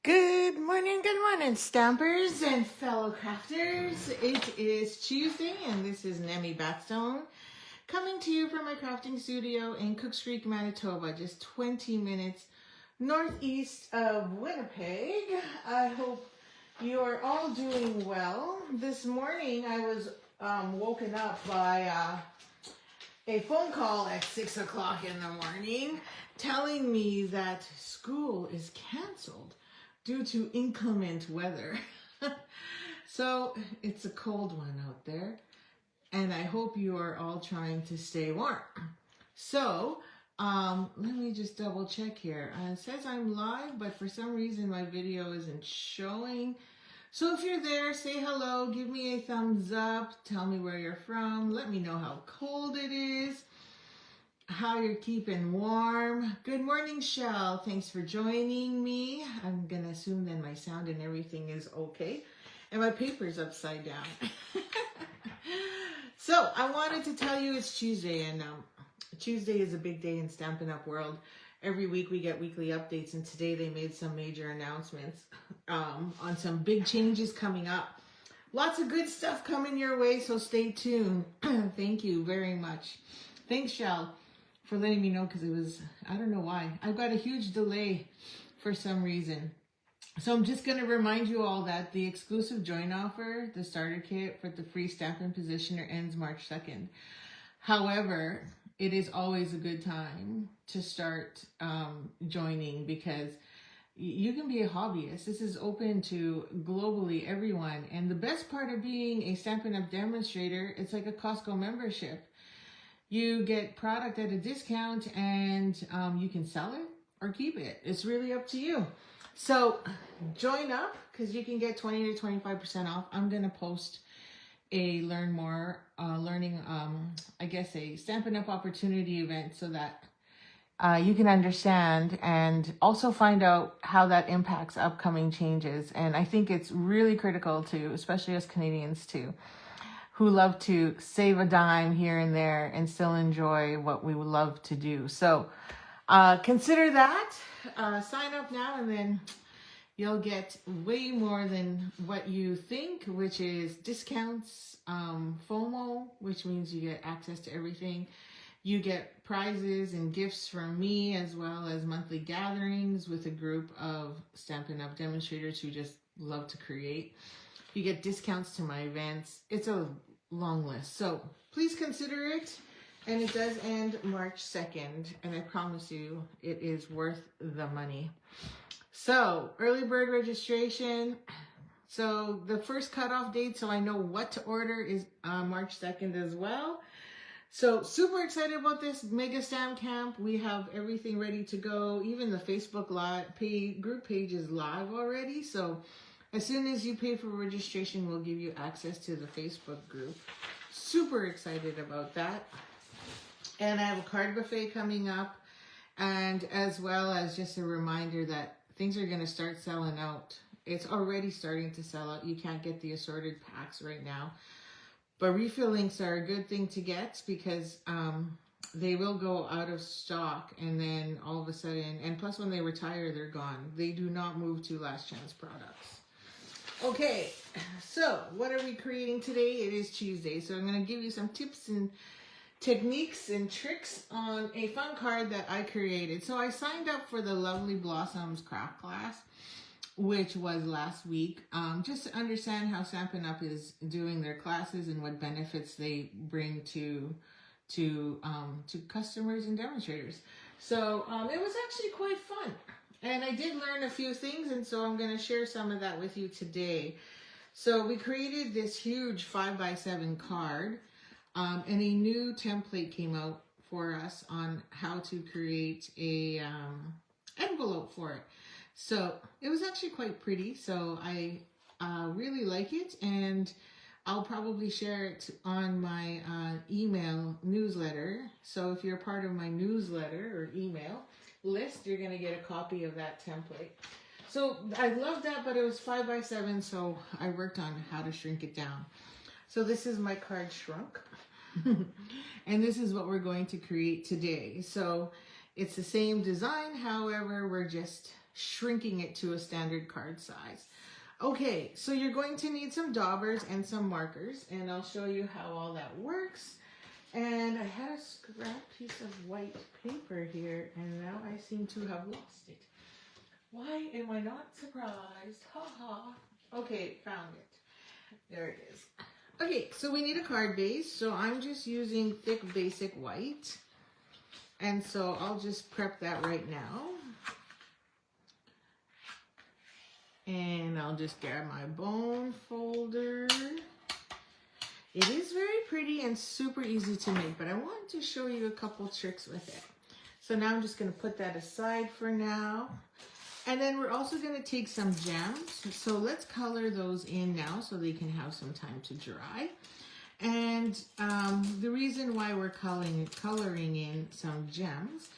Good morning, stampers and fellow crafters. It is Tuesday, and this is Nemi Batstone coming to you from my crafting studio in Cooks Creek, Manitoba, just 20 minutes northeast of Winnipeg. I hope you are all doing well. This morning, I was woken up by a phone call at 6 o'clock in the morning telling me that school is canceled due to inclement weather. So it's a cold one out there, and I hope you are all trying to stay warm. So let me just double check here. It says I'm live, but for some reason my video isn't showing. So if you're there, say hello, give me a thumbs up, tell me where you're from, let me know how cold it is, how you're keeping warm. Good morning, Shell. Thanks for joining me. I'm gonna assume then my sound and everything is okay. And my paper's upside down. So I wanted to tell you it's Tuesday, and Tuesday is a big day in Stampin' Up! World. Every week we get weekly updates, and today they made some major announcements on some big changes coming up. Lots of good stuff coming your way, so stay tuned. Thank you very much. Thanks, Shell, for letting me know, because it was, I don't know why. I've got a huge delay for some reason. So I'm just going to remind you all that the exclusive join offer, the starter kit for the free Stampin' Positioner, ends March 2nd. However, it is always a good time to start joining, because you can be a hobbyist. This is open to globally everyone. And the best part of being a Stampin' Up! Demonstrator, it's like a Costco membership. You get product at a discount, and you can sell it or keep it. It's really up to you. So join up, because you can get 20 to 25% off. I'm going to post a learn more, I guess a Stampin' Up! Opportunity event, so that you can understand and also find out how that impacts upcoming changes. And I think it's really critical to, especially us Canadians too, who love to save a dime here and there and still enjoy what we would love to do. So consider that. Sign up now, and then you'll get way more than what you think, which is discounts, FOMO, which means you get access to everything. You get prizes and gifts from me, as well as monthly gatherings with a group of Stampin' Up! Demonstrators who just love to create. You get discounts to my events. It's a long list. So please consider it. And it does end March 2nd. And I promise you, it is worth the money. So early bird registration. So the first cutoff date, so I know what to order, is March 2nd as well. So super excited about this Mega Stamp Camp. We have everything ready to go. Even the Facebook live group page is live already. So as soon as you pay for registration, we'll give you access to the Facebook group. Super excited about that. And I have a card buffet coming up, and as well as just a reminder that things are going to start selling out. It's already starting to sell out. You can't get the assorted packs right now, but refill links are a good thing to get, because they will go out of stock, and then all of a sudden, and plus when they retire, they're gone. They do not move to last chance products. Okay, so what are we creating today? It is Tuesday, so I'm going to give you some tips and techniques and tricks on a fun card that I created. So I signed up for the Lovely Blossoms craft class, which was last week, just to understand how Stampin' Up! Is doing their classes and what benefits they bring to customers and demonstrators. So it was actually quite fun, and I did learn a few things, and so I'm going to share some of that with you today. So we created this huge 5x7 card. And a new template came out for us on how to create a envelope for it. So it was actually quite pretty. So I really like it, and I'll probably share it on my email newsletter. So if you're part of my newsletter or email list, you're going to get a copy of that template. So I love that, but it was 5x7, so I worked on how to shrink it down. So this is my card shrunk. And this is what we're going to create today. So it's the same design, however, we're just shrinking it to a standard card size. Okay, so you're going to need some daubers and some markers, and I'll show you how all that works. And I had a scrap piece of white paper here, and now I seem to have lost it. Why am I not surprised? Ha ha. Okay, found it. There it is. Okay, so we need a card base, so I'm just using thick basic white. And so I'll just prep that right now. And I'll just grab my bone folder. It is very pretty and super easy to make, but I wanted to show you a couple tricks with it. So now I'm just going to put that aside for now. And then we're also going to take some gems. So let's color those in now so they can have some time to dry. And the reason why we're coloring in some gems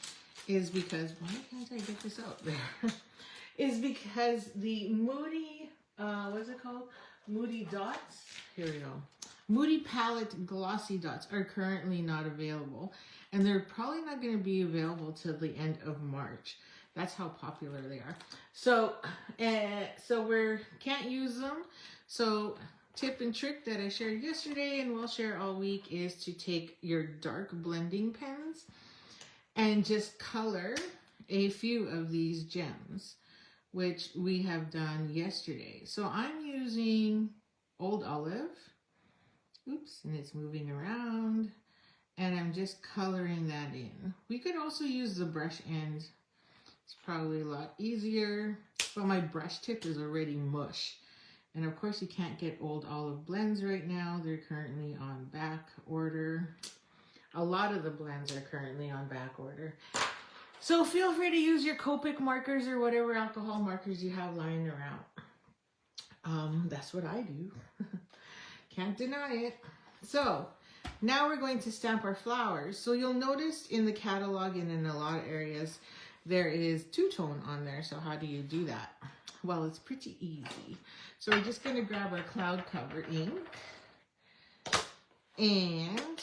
is because, why can't I get this out there? Is because the Moody, what's it called? Moody Dots. Here we go. Moody Palette Glossy Dots are currently not available. And they're probably not going to be available till the end of March. That's how popular they are. So we can't use them. So tip and trick that I shared yesterday and we'll share all week is to take your dark blending pens and just color a few of these gems, which we have done yesterday. So I'm using Old Olive. Oops, and it's moving around. And I'm just coloring that in. We could also use the brush end. It's probably a lot easier, but my brush tip is already mush. And of course you can't get Old Olive blends right now. They're currently on back order. A lot of the blends are currently on back order. So feel free to use your Copic markers or whatever alcohol markers you have lying around. That's what I do. Can't deny it. So now we're going to stamp our flowers. So you'll notice in the catalog and in a lot of areas, there is two-tone on there. So how do you do that? Well, it's pretty easy. So we're just going to grab our cloud cover ink and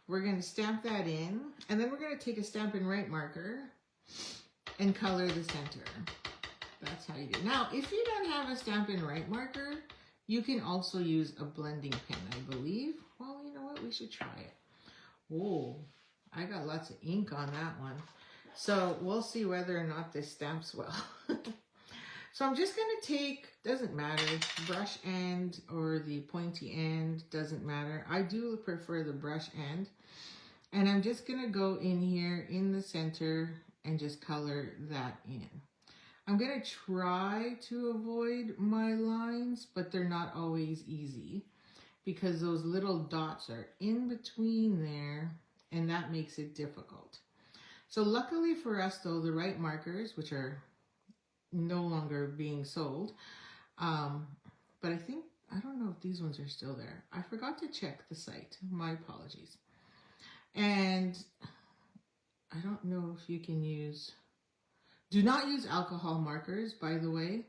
we're going to stamp that in. And then we're going to take a Stampin' Write marker and color the center. That's how you do it. Now, if you don't have a Stampin' Write marker, you can also use a blending pen, I believe. Well, you know what? We should try it. Whoa, I got lots of ink on that one. So we'll see whether or not this stamps well. So I'm just going to take, doesn't matter, brush end or the pointy end, doesn't matter. I do prefer the brush end. And I'm just going to go in here in the center and just color that in. I'm going to try to avoid my lines, but they're not always easy because those little dots are in between there and that makes it difficult. So luckily for us though, the Write markers, which are no longer being sold, but I don't know if these ones are still there. I forgot to check the site. My apologies. And I don't know if you can use, do not use alcohol markers, by the way,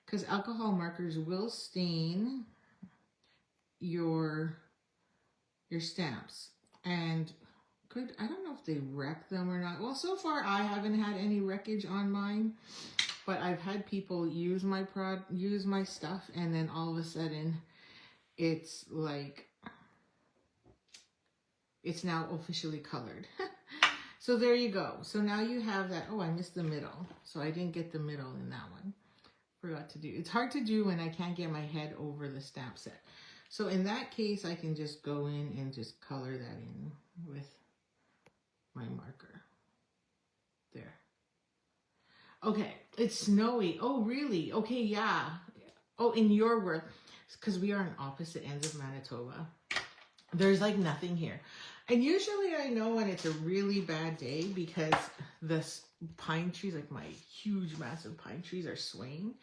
because alcohol markers will stain your stamps. And I don't know if they wreck them or not. Well, so far I haven't had any wreckage on mine, but I've had people use my stuff and then all of a sudden it's like, it's now officially colored. So there you go. So now you have that. Oh, I missed the middle. So I didn't get the middle in that one. Forgot to do. It's hard to do when I can't get my head over the stamp set. So in that case, I can just go in and just color that in with my marker. There. Okay, it's snowy. Oh, really? Okay, yeah. Oh, in your world, because we are on opposite ends of Manitoba, there's like nothing here. And usually I know when it's a really bad day because the pine trees, like my huge, massive pine trees are swaying.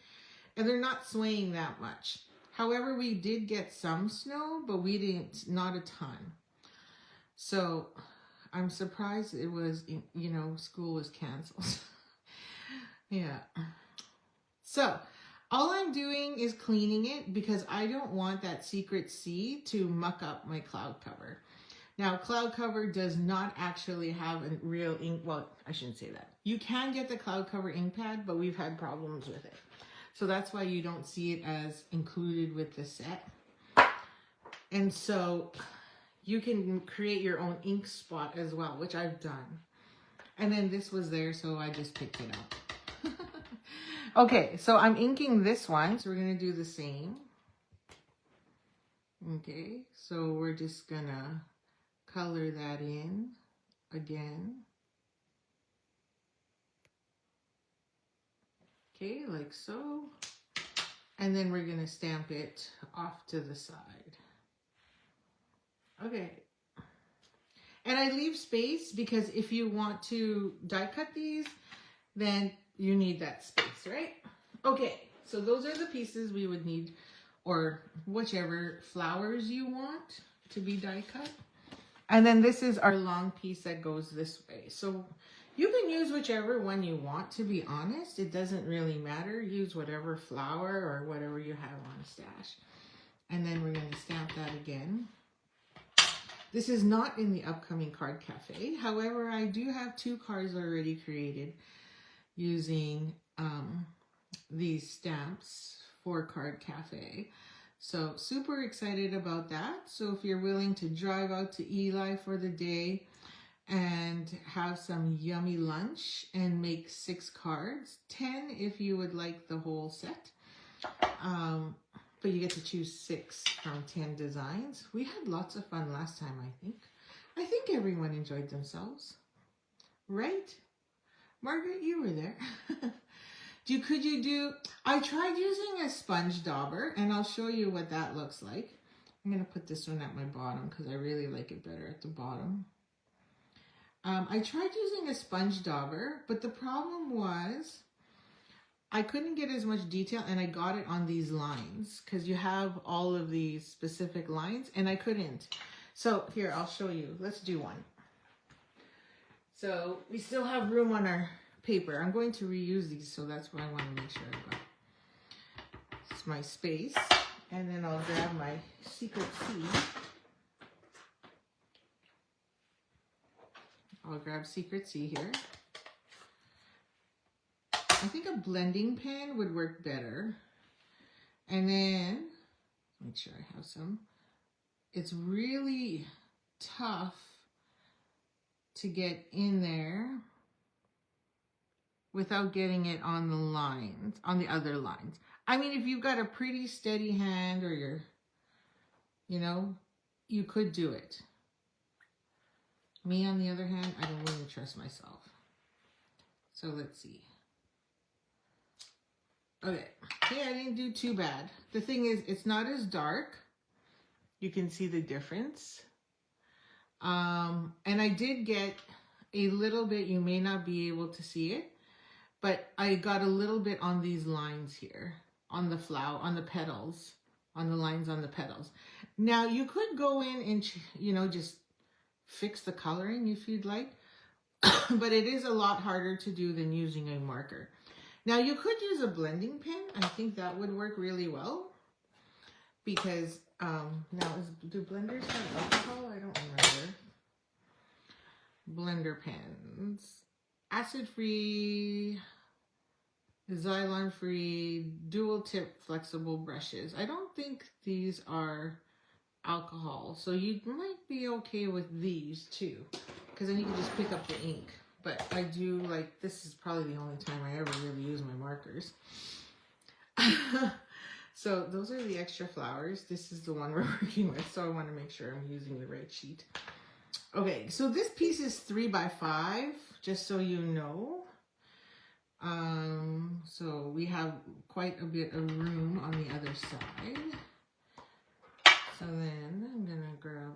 And they're not swaying that much. However, we did get some snow, but we didn't, not a ton. So I'm surprised it was, you know, school was canceled. Yeah. So all I'm doing is cleaning it because I don't want that secret C to muck up my cloud cover. Now, Cloud Cover does not actually have a real ink. Well, I shouldn't say that. You can get the Cloud Cover ink pad, but we've had problems with it. So that's why you don't see it as included with the set. And so you can create your own ink spot as well, which I've done. And then this was there, so I just picked it up. Okay, so I'm inking this one. So we're going to do the same. Okay, so we're just going to color that in again. Okay, like so. And then we're going to stamp it off to the side. Okay. And I leave space because if you want to die cut these, then you need that space, right? Okay, so those are the pieces we would need, or whichever flowers you want to be die cut. And then this is our long piece that goes this way. So you can use whichever one you want, to be honest. It doesn't really matter. Use whatever flower or whatever you have on stash. And then we're going to stamp that again. This is not in the upcoming Card Cafe. However, I do have 2 cards already created using these stamps for Card Cafe. So super excited about that. So if you're willing to drive out to Eli for the day and have some yummy lunch and make 6 cards, 10 if you would like the whole set. But you get to choose 6 from 10 designs. We had lots of fun last time, I think. I think everyone enjoyed themselves. Right? Margaret, you were there. I tried using a sponge dauber, and I'll show you what that looks like. I'm going to put this one at my bottom because I really like it better at the bottom. I tried using a sponge dauber, but the problem was I couldn't get as much detail, and I got it on these lines because you have all of these specific lines, and I couldn't. So here, I'll show you. Let's do one. So we still have room on our paper. I'm going to reuse these, so that's why I want to make sure I've got my space. And then I'll grab my Secret C. I'll grab Secret C here. I think a blending pen would work better. And then, make sure I have some. It's really tough to get in there without getting it on the lines, on the other lines. I mean, if you've got a pretty steady hand or you're, you could do it. Me, on the other hand, I don't really trust myself. So let's see. Okay, yeah, I didn't do too bad. The thing is, it's not as dark. You can see the difference. And I did get a little bit, you may not be able to see it, but I got a little bit on these lines here, on the flower, on the petals, on the lines on the petals. Now, you could go in and, just fix the coloring if you'd like, but it is a lot harder to do than using a marker. Now, you could use a blending pen. I think that would work really well because, do blenders have alcohol? I don't remember. Blender pens. Acid-free, Xylon-free, dual-tip flexible brushes. I don't think these are alcohol, so you might be okay with these too, because then you can just pick up the ink. But I do like, this is probably the only time I ever really use my markers. So those are the extra flowers. This is the one we're working with, so I want to make sure I'm using the right sheet. Okay, so this piece is 3 by 5, just so you know. So we have quite a bit of room on the other side. So then I'm gonna grab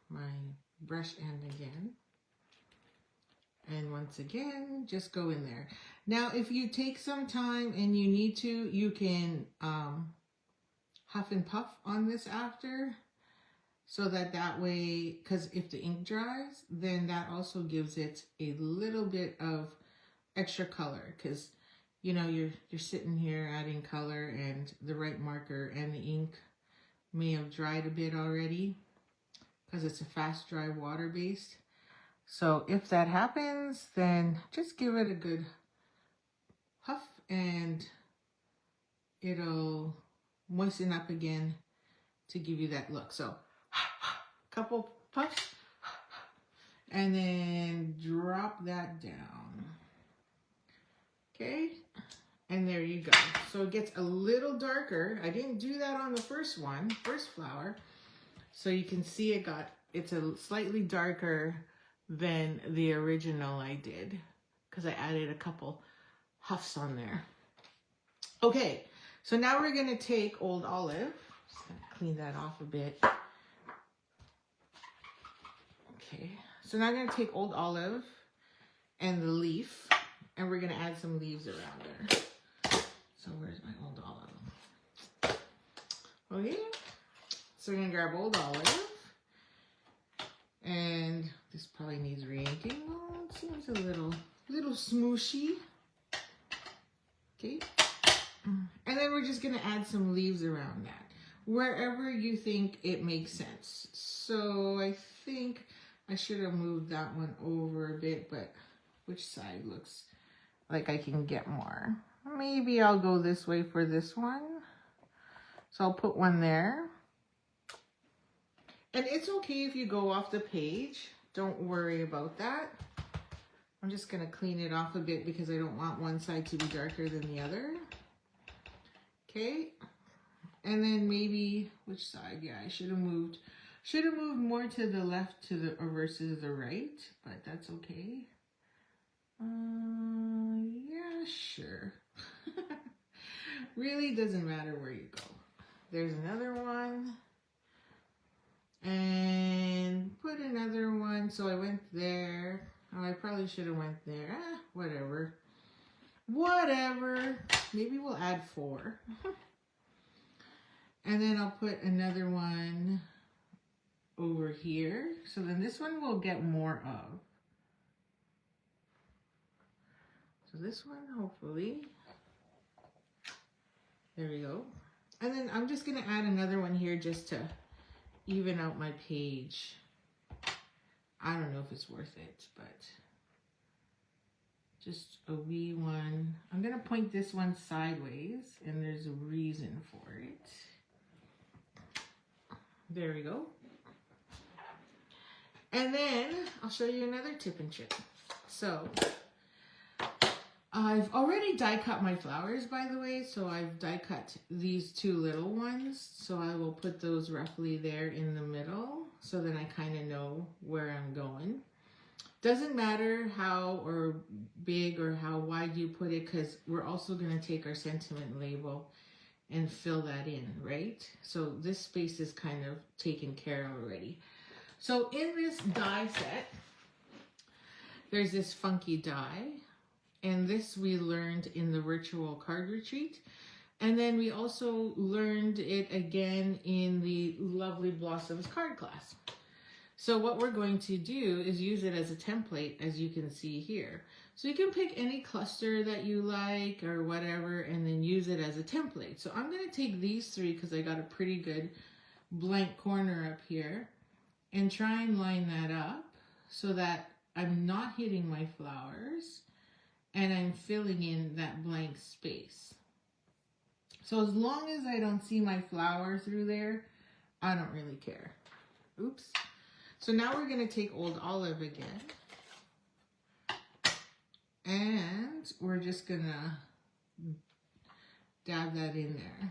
my brush end again. And once again, just go in there. Now, if you take some time and you need to, you can huff and puff on this after. So that way, because if the ink dries, then that also gives it a little bit of extra color. Because, you're sitting here adding color and the right marker and the ink may have dried a bit already. because it's a fast dry water based. So if that happens, then just give it a good puff and it'll moisten up again to give you that look. So couple puffs and then drop that down. Okay, and there you go. So it gets a little darker. I didn't do that on the first flower. So you can see it's a slightly darker than the original I did because I added a couple huffs on there. Okay, so now we're gonna take Old Olive. Just gonna clean that off a bit. Okay, so now I'm gonna take Old Olive and the leaf, and we're gonna add some leaves around there. So where's my Old Olive? Okay, so we're gonna grab Old Olive, and this probably needs re-inking. Oh, it seems a little smooshy. Okay, and then we're just gonna add some leaves around that, wherever you think it makes sense. So I think I should have moved that one over a bit, but which side looks like I can get more? Maybe I'll go this way for this one. So I'll put one there. And it's okay if you go off the page. Don't worry about that. I'm just gonna clean it off a bit because I don't want one side to be darker than the other. Okay. And then maybe, which side? Yeah, I should have moved more to the left versus the right, but that's okay. Yeah, sure. Really doesn't matter where you go. There's another one. And put another one. So I went there. Oh, I probably should have went there. Whatever. Whatever. Maybe we'll add 4. And then I'll put another one over here. So then this one we'll get more of. So this one, hopefully. There we go. And then I'm just gonna add another one here just to even out my page. I don't know if it's worth it, but just a wee one. I'm gonna point this one sideways, and there's a reason for it. There we go. And then I'll show you another tip and trick. So I've already die cut my flowers, by the way. So I've die cut these 2 little ones. So I will put those roughly there in the middle, so then I kind of know where I'm going. Doesn't matter how or big or how wide you put it, because we're also going to take our sentiment label and fill that in, right? So this space is kind of taken care of already. So in this die set, there's this funky die. And this we learned in the virtual card retreat. And then we also learned it again in the Lovely Blossoms card class. So what we're going to do is use it as a template, as you can see here. So you can pick any cluster that you like or whatever, and then use it as a template. So I'm going to take these 3 because I got a pretty good blank corner up here, and try and line that up so that I'm not hitting my flowers and I'm filling in that blank space. So as long as I don't see my flower through there, I don't really care. Oops. So now we're going to take Old Olive again. And we're just going to dab that in there.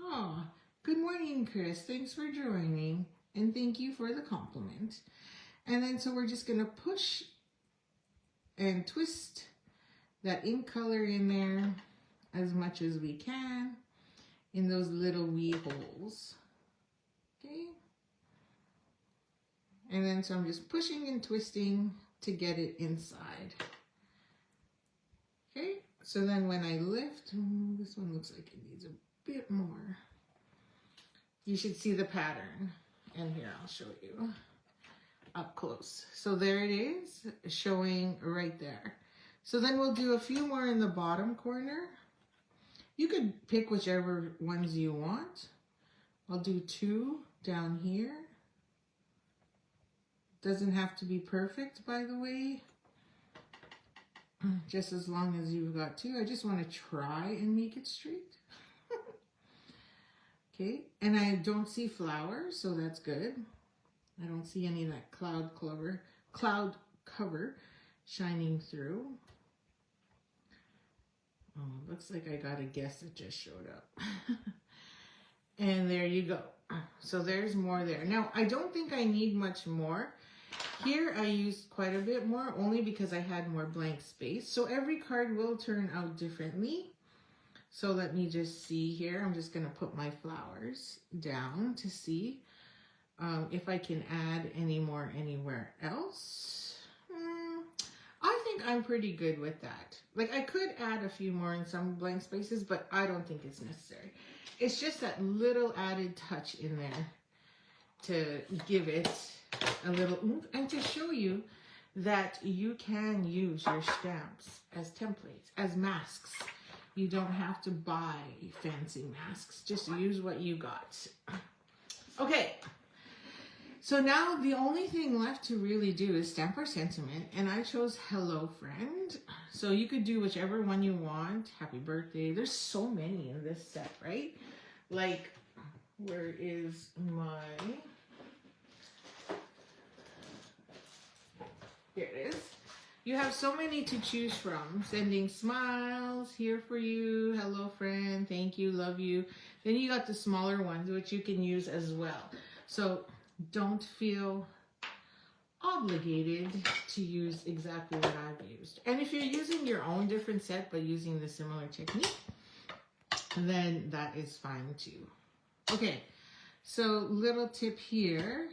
Oh, good morning, Chris. Thanks for joining. And thank you for the compliment. And then so we're just going to push and twist that ink color in there as much as we can in those little wee holes. Okay. And then so I'm just pushing and twisting to get it inside. Okay. So then when I lift, this one looks like it needs a bit more. You should see the pattern. And here, I'll show you up close. So there it is, showing right there. So then we'll do a few more in the bottom corner. You could pick whichever ones you want. I'll do 2 down here. Doesn't have to be perfect, by the way. Just as long as you've got to. I just want to try and make it straight. Okay, and I don't see flowers, so that's good. I don't see any of that cloud cover shining through. Oh, looks like I got a guest that just showed up. And there you go. So there's more there. Now, I don't think I need much more. Here I used quite a bit more, only because I had more blank space. So every card will turn out differently. So let me just see here. I'm just going to put my flowers down to see if I can add any more anywhere else. I think I'm pretty good with that. Like, I could add a few more in some blank spaces, but I don't think it's necessary. It's just that little added touch in there to give it a little oomph and to show you that you can use your stamps as templates, as masks. You don't have to buy fancy masks. Just use what you got. Okay. So now the only thing left to really do is stamp our sentiment, and I chose Hello Friend. So you could do whichever one you want. Happy birthday. There's so many in this set, right? Like, where is my... Here it is. You have so many to choose from. Sending smiles, here for you, hello friend, thank you, love you. Then you got the smaller ones, which you can use as well. So don't feel obligated to use exactly what I've used. And if you're using your own different set but using the similar technique, then that is fine too. Okay, so little tip here,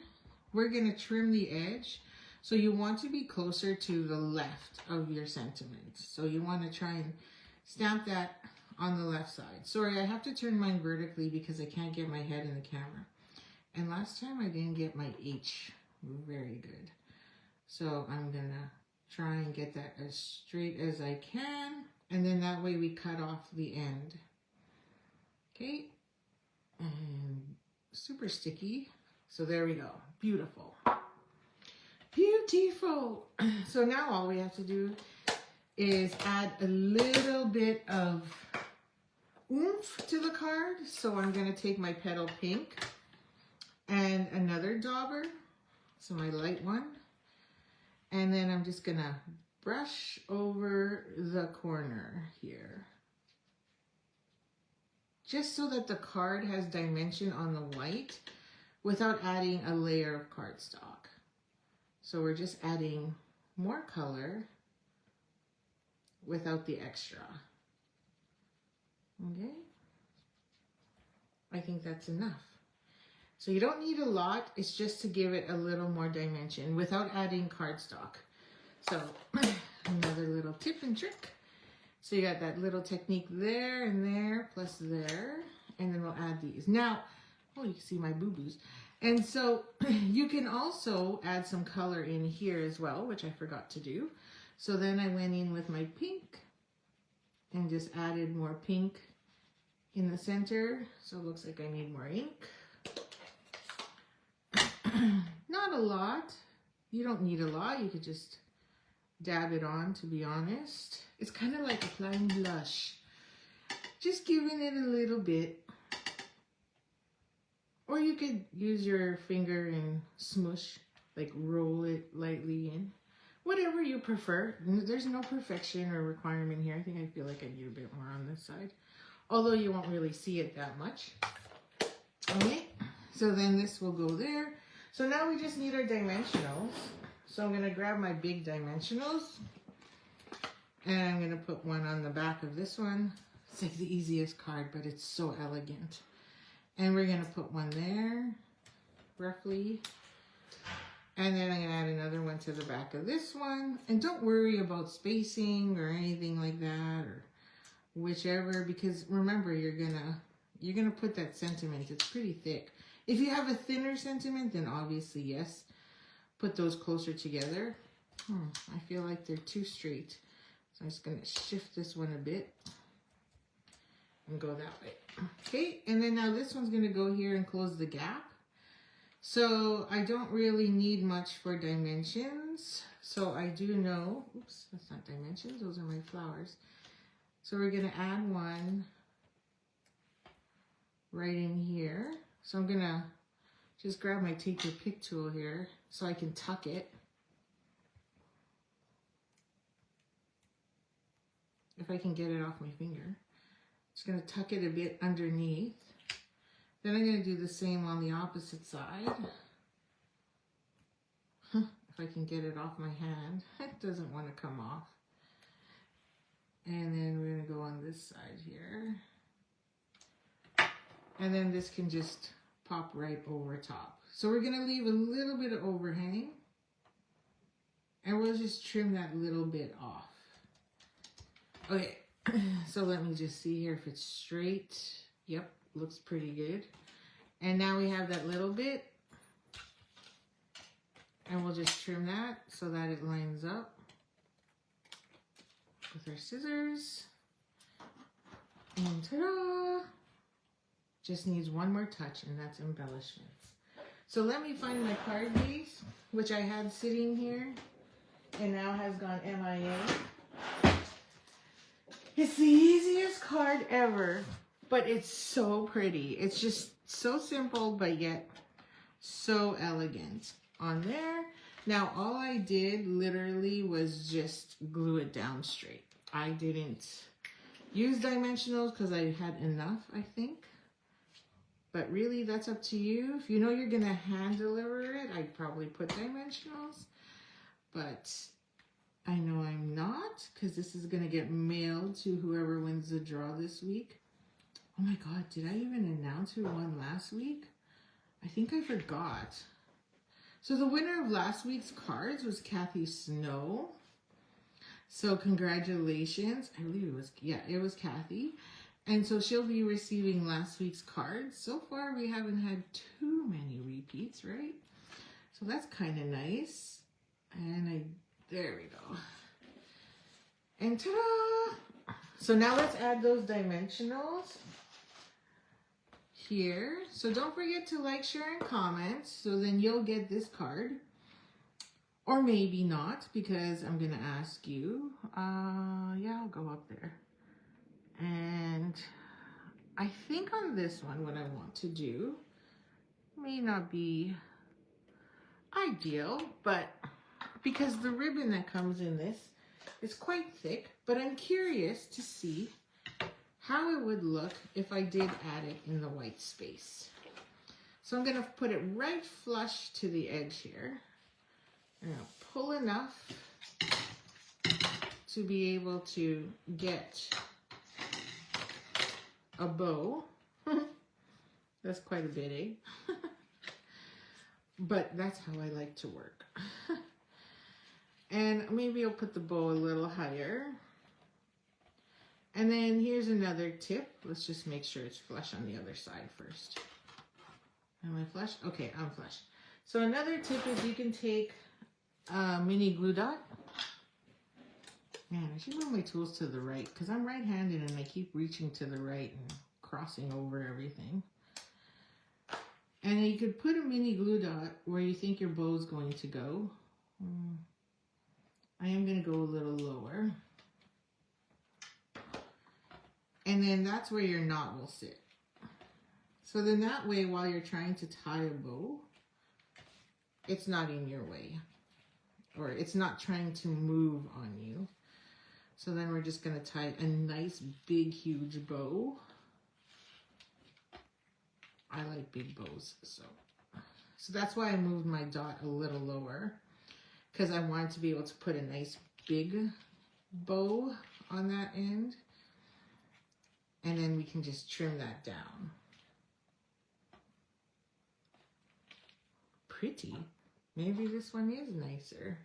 we're gonna trim the edge. So you want to be closer to the left of your sentiment. So you want to try and stamp that on the left side. Sorry, I have to turn mine vertically because I can't get my head in the camera. And last time I didn't get my H very good. So I'm going to try and get that as straight as I can. And then that way we cut off the end. Okay. And super sticky. So there we go. Beautiful. Beautiful. So now all we have to do is add a little bit of oomph to the card. So I'm going to take my petal pink and another dauber, so my light one, and then I'm just going to brush over the corner here, just so that the card has dimension on the white without adding a layer of cardstock. So we're just adding more color without the extra. Okay? I think that's enough. So you don't need a lot. It's just to give it a little more dimension without adding cardstock. So another little tip and trick. So you got that little technique there and there plus there. And then we'll add these. Now, oh, you can see my boo-boos. And so you can also add some color in here as well, which I forgot to do. So then I went in with my pink and just added more pink in the center. So it looks like I need more ink. Not a lot. You don't need a lot. You could just dab it on, to be honest. It's kind of like applying blush. Just giving it a little bit. Or you could use your finger and smush, like roll it lightly in. Whatever you prefer. There's no perfection or requirement here. I feel like I need a bit more on this side. Although you won't really see it that much. Okay, so then this will go there. So now we just need our dimensionals. So I'm going to grab my big dimensionals. And I'm going to put one on the back of this one. It's like the easiest card, but it's so elegant. And we're going to put one there, roughly. And then I'm going to add another one to the back of this one. And don't worry about spacing or anything like that, or whichever, because remember, you're gonna put that sentiment. It's pretty thick. If you have a thinner sentiment, then obviously, yes, put those closer together. I feel like they're too straight. So I'm just going to shift this one a bit and go that way. Okay, and then now this one's going to go here and close the gap. So I don't really need much for dimensions. So I do know, oops, that's not dimensions, those are my flowers. So we're gonna add one right in here. So I'm gonna just grab my take your pick tool here so I can tuck it. If I can get it off my finger. Just gonna tuck it a bit underneath. Then I'm gonna do the same on the opposite side. If I can get it off my hand. It doesn't want to come off. And then we're gonna go on this side here. And then this can just pop right over top. So we're gonna leave a little bit of overhang. And we'll just trim that little bit off. Okay, so let me just see here if it's straight. Yep, looks pretty good. And now we have that little bit. And we'll just trim that so that it lines up with our scissors. And ta-da! Just needs one more touch, and that's embellishments. So let me find my card base, which I had sitting here and now has gone MIA. It's the easiest card ever, but it's so pretty. It's just so simple, but yet so elegant on there. Now, all I did literally was just glue it down straight. I didn't use dimensionals because I had enough, I think. But really, that's up to you. If you know you're going to hand deliver it, I'd probably put dimensionals. But I know I'm not, because this is going to get mailed to whoever wins the draw this week. Oh my God, did I even announce who won last week? I think I forgot. So the winner of last week's cards was Kathy Snow. So congratulations. I believe it was, yeah, it was Kathy. And so she'll be receiving last week's cards. So far, we haven't had too many repeats, right? So that's kind of nice. And there we go. And ta-da! So now let's add those dimensionals here. So don't forget to like, share, and comment. So then you'll get this card. Or maybe not, because I'm going to ask you. Yeah, I'll go up there. And I think on this one, what I want to do may not be ideal, but because the ribbon that comes in this is quite thick, but I'm curious to see how it would look if I did add it in the white space. So I'm going to put it right flush to the edge here. I'm going to pull enough to be able to get a bow. That's quite a bit, eh? But that's how I like to work. And maybe I'll put the bow a little higher. And then here's another tip. Let's just make sure it's flush on the other side first. Am I flush? Okay, I'm flush. So another tip is you can take a mini glue dot. Man, I should move my tools to the right because I'm right-handed and I keep reaching to the right and crossing over everything. And you could put a mini glue dot where you think your bow is going to go. I am going to go a little lower. And then that's where your knot will sit. So then that way, while you're trying to tie a bow, it's not in your way. Or it's not trying to move on you. So then we're just going to tie a nice, big, huge bow. I like big bows, so that's why I moved my dot a little lower, because I wanted to be able to put a nice big bow on that end, and then we can just trim that down. Pretty. Maybe this one is nicer.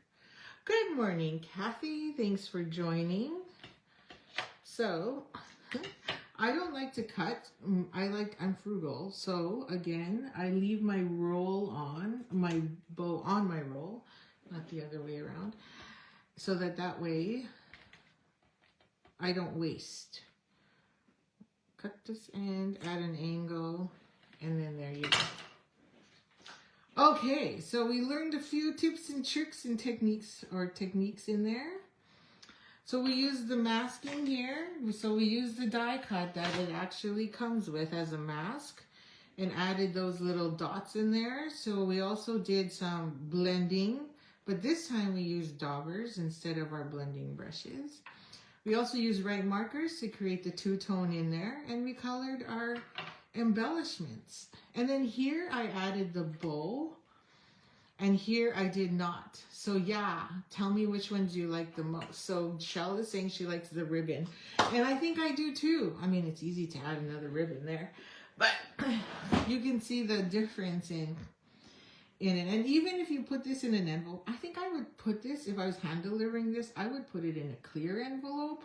Good morning, Kathy. Thanks for joining. So, I don't like to cut. I'm frugal. So again, I leave my roll on, my bow on my roll, not the other way around, so that way I don't waste. Cut this end at an angle, and then there you go. Okay, so we learned a few tips and tricks and techniques in there. So we use the masking here. So we use the die cut that it actually comes with as a mask and added those little dots in there. So we also did some blending, but this time we used daubers instead of our blending brushes. We also used right markers to create the two-tone in there, and we colored our embellishments. And then here I added the bow, and here I did not. So yeah, tell me which ones you like the most. So Shell is saying she likes the ribbon, and I think I do too. I mean, it's easy to add another ribbon there, but you can see the difference in it. And even if you put this in an envelope, I think I would put this, if I was hand delivering this, I would put it in a clear envelope.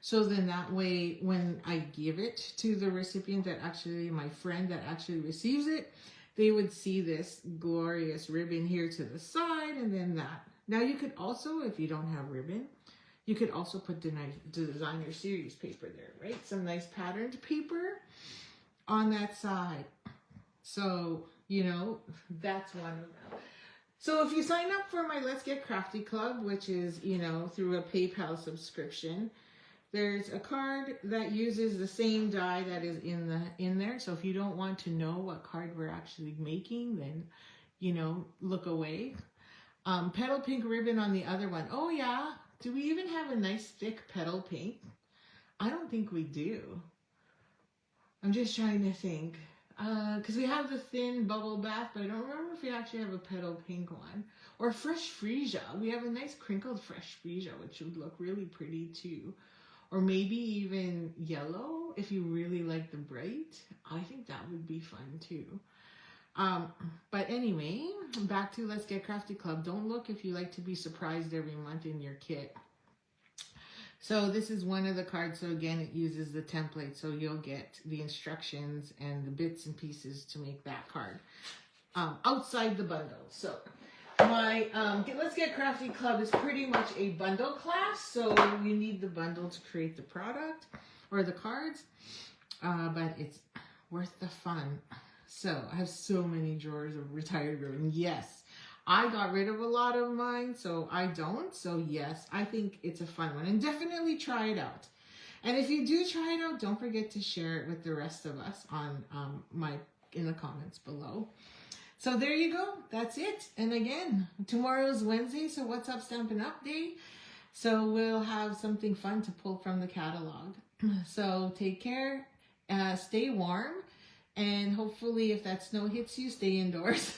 So then that way, when I give it to the recipient that actually, my friend that actually receives it, they would see this glorious ribbon here to the side and then that. Now you could also, if you don't have ribbon, you could also put the nice designer series paper there, right? Some nice patterned paper on that side. So, you know, that's one of them. So if you sign up for my Let's Get Crafty Club, which is, you know, through a PayPal subscription, there's a card that uses the same die that is in there. So if you don't want to know what card we're actually making, then, you know, look away. Petal pink ribbon on the other one. Oh yeah, do we even have a nice thick petal pink? I don't think we do. I'm just trying to think. Because we have the thin bubble bath, but I don't remember if we actually have a petal pink one. Or fresh freesia. We have a nice crinkled fresh freesia, which would look really pretty too. Or maybe even yellow, if you really like the bright. I think that would be fun too. But anyway, back to Let's Get Crafty Club. Don't look if you like to be surprised every month in your kit. So this is one of the cards. So again, it uses the template. So you'll get the instructions and the bits and pieces to make that card outside the bundle. So my Let's Get Crafty Club is pretty much a bundle class. So you need the bundle to create the product or the cards. But it's worth the fun. So I have so many drawers of retired ribbon. Yes. I got rid of a lot of mine, so I don't. So yes, I think it's a fun one, and definitely try it out. And if you do try it out, don't forget to share it with the rest of us on in the comments below. So there you go. That's it. And again, tomorrow's Wednesday, so what's up Stampin' Up! Day. So we'll have something fun to pull from the catalog. So take care, stay warm, and hopefully if that snow hits you, stay indoors.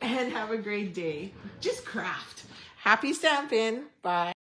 And have a great day. Just craft. Happy stamping. Bye.